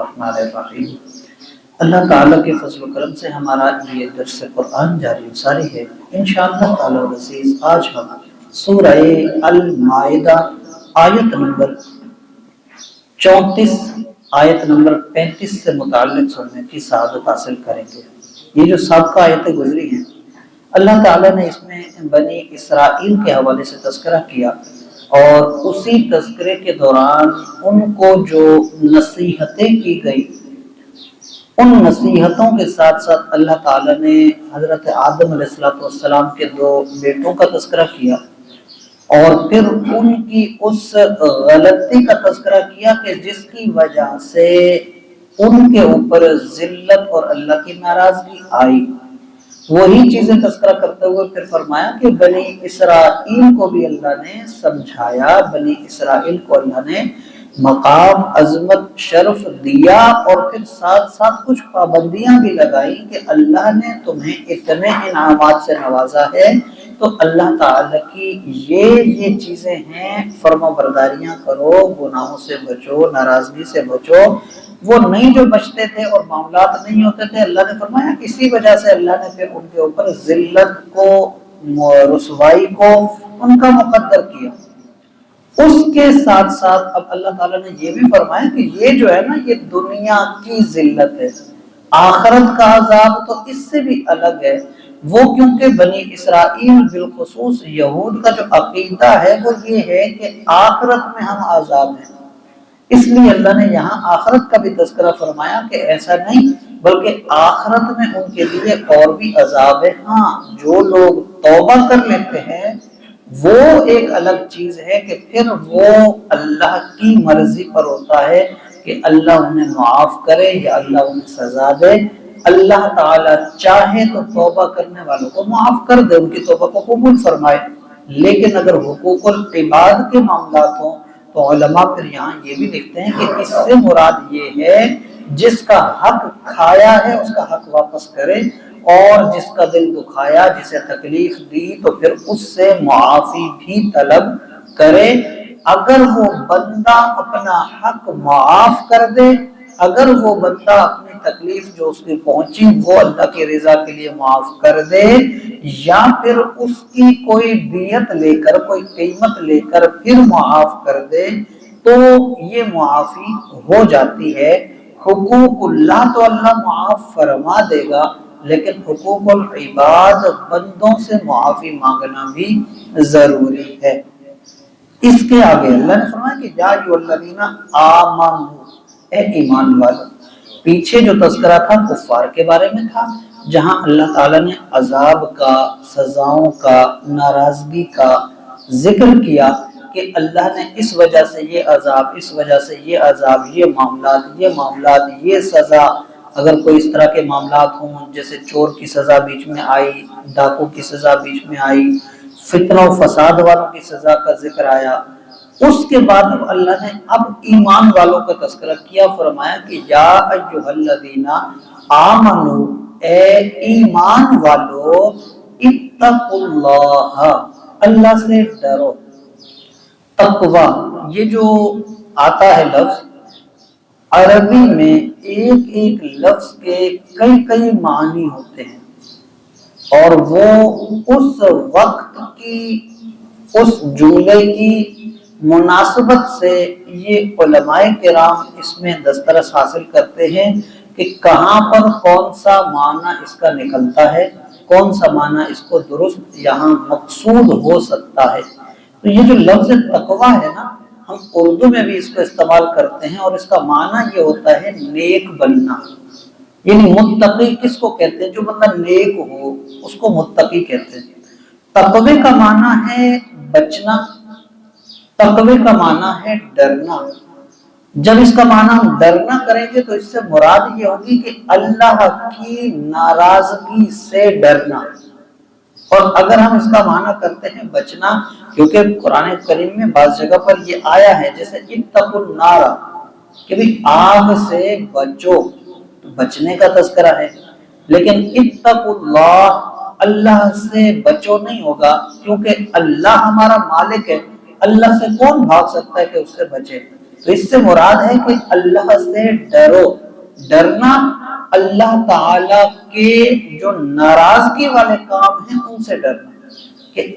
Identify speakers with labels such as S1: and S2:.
S1: الرحمن الرحیم۔ اللہ تعالیٰ کے فضل و کرم سے ہمارا یہ درس قرآن جاری و ساری ہے۔ انشاءاللہ تعالیٰ العزیز آج ہم سورہ المائدہ آیت نمبر 34 آیت نمبر 35 سے متعلق سننے کی سعادت حاصل کریں گے۔ یہ جو سابقہ آیتیں گزری ہیں، اللہ تعالیٰ نے اس میں بنی اسرائیل کے حوالے سے تذکرہ کیا، اور اسی تذکرے کے دوران ان کو جو نصیحتیں کی گئی، ان نصیحتوں کے ساتھ ساتھ اللہ تعالیٰ نے حضرت آدم علیہ السلام کے 2 بیٹوں کا تذکرہ کیا، اور پھر ان کی اس غلطی کا تذکرہ کیا کہ جس کی وجہ سے ان کے اوپر ذلت اور اللہ کی ناراضگی آئی۔ وہی چیزیں تذکرہ کرتے ہوئے پھر فرمایا کہ بنی اسرائیل کو بھی اللہ نے سمجھایا، بنی اسرائیل کو اللہ نے مقام، عظمت، شرف دیا، اور پھر ساتھ ساتھ کچھ پابندیاں بھی لگائی کہ اللہ نے تمہیں اتنے انعامات سے نوازا ہے تو اللہ تعالیٰ کی یہ چیزیں ہیں، فرما برداریاں کرو، گناہوں سے بچو، ناراضگی سے بچو۔ وہ نہیں جو بچتے تھے اور معاملات نہیں ہوتے تھے، اللہ نے فرمایا اسی وجہ سے اللہ نے پھر ان کے اوپر ذلت کو، رسوائی کو ان کا مقدر کیا۔ اس کے ساتھ ساتھ اب اللہ تعالیٰ نے یہ بھی فرمایا کہ یہ جو ہے نا، یہ دنیا کی ذلت ہے، آخرت کا عذاب تو اس سے بھی الگ ہے۔ وہ کیونکہ بنی اسرائیل بالخصوص یہود کا جو عقیدہ ہے وہ یہ ہے کہ آخرت میں ہم عذاب ہیں، اس لیے اللہ نے یہاں آخرت کا بھی تذکرہ فرمایا کہ ایسا نہیں، بلکہ آخرت میں ان کے لیے اور بھی عذاب ہے۔ ہاں، جو لوگ توبہ کر لیتے ہیں وہ ایک الگ چیز ہے کہ پھر وہ اللہ کی مرضی پر ہوتا ہے کہ اللہ انہیں معاف کرے یا اللہ انہیں سزا دے۔ اللہ تعالیٰ چاہے تو توبہ کرنے والوں کو معاف کر دے، ان کی توبہ کو قبول فرمائے، لیکن اگر حقوق العباد کے معاملات ہوں تو علماء پھر یہاں یہ بھی لکھتے ہیں کہ اس سے مراد یہ ہے جس کا حق کھایا ہے اس کا حق واپس کرے، اور جس کا دل دکھایا، جسے تکلیف دی، تو پھر اس سے معافی بھی طلب کرے۔ اگر وہ بندہ اپنا حق معاف کر دے، اگر وہ بندہ اپنی تکلیف جو اس کی پہنچی وہ اللہ کی رضا کے لیے معاف کر دے، یا پھر اس کی کوئی دیت لے کر، کوئی قیمت لے کر پھر معاف کر دے، تو یہ معافی ہو جاتی ہے۔ حقوق اللہ تو اللہ معاف فرما دے گا، لیکن حقوق العباد، بندوں سے معافی مانگنا بھی ضروری ہے۔ اس کے آگے اللہ نے فرمایا کہ یا ایھا الذین آمنوا، اے ایمان والو۔ پیچھے جو تذکرہ تھا کفار کے بارے میں تھا، جہاں اللہ تعالیٰ نے عذاب کا، سزاؤں کا، ناراضگی کا ذکر کیا کہ اللہ نے اس وجہ سے یہ عذاب، اس وجہ سے یہ عذاب، یہ معاملات، یہ سزا، اگر کوئی اس طرح کے معاملات ہوں جیسے چور کی سزا بیچ میں آئی، ڈاکو کی سزا بیچ میں آئی، فتنہ و فساد والوں کی سزا کا ذکر آیا۔ اس کے بعد اب اللہ نے ایمان والوں کا تذکرہ کیا، فرمایا کہ یا ایھا الذین آمنوا، اے ایمان والو، اتقوا اللہ، اللہ سے ڈرو۔ تقوی، یہ جو آتا ہے لفظ، عربی میں ایک ایک لفظ کے کئی معنی ہوتے ہیں، اور وہ اس وقت کی، اس جملے کی مناسبت سے یہ علماء کرام اس میں دسترس حاصل کرتے ہیں کہ کہاں پر کون سا معنی اس کا نکلتا ہے، کون سا معنی اس کو درست یہاں مقصود ہو سکتا ہے۔ تو یہ جو لفظ تقوی ہے نا، ہم اردو میں بھی اس کو استعمال کرتے ہیں، اور اس کا معنی یہ ہوتا ہے نیک بننا۔ یعنی متقی کس کو کہتے ہیں؟ جو بندہ نیک ہو اس کو متقی کہتے ہیں۔ تقوی کا معنی ہے بچنا، تقوی کا معنی ہے ڈرنا۔ جب اس کا معنی ہم ڈرنا کریں گے تو اس سے مراد یہ ہوگی کہ اللہ کی ناراضگی سے ڈرنا، اور اگر ہم اس کا معنی کرتے ہیں بچنا، کیونکہ قرآن کریم میں بعض جگہ پر یہ آیا ہے جیسے اتقوا النار، کہ بھی آگ سے بچو، بچنے کا تذکرہ ہے، لیکن اتقوا اللہ، اللہ سے بچو نہیں ہوگا، کیونکہ اللہ ہمارا مالک ہے، اللہ سے کون بھاگ سکتا ہے کہ اس سے بچے۔ تو اس سے مراد ہے کہ اللہ سے ڈرو، ڈرنا اللہ تعالی کے جو ناراضگی والے کام ہیں ان سے ڈرنا، کہ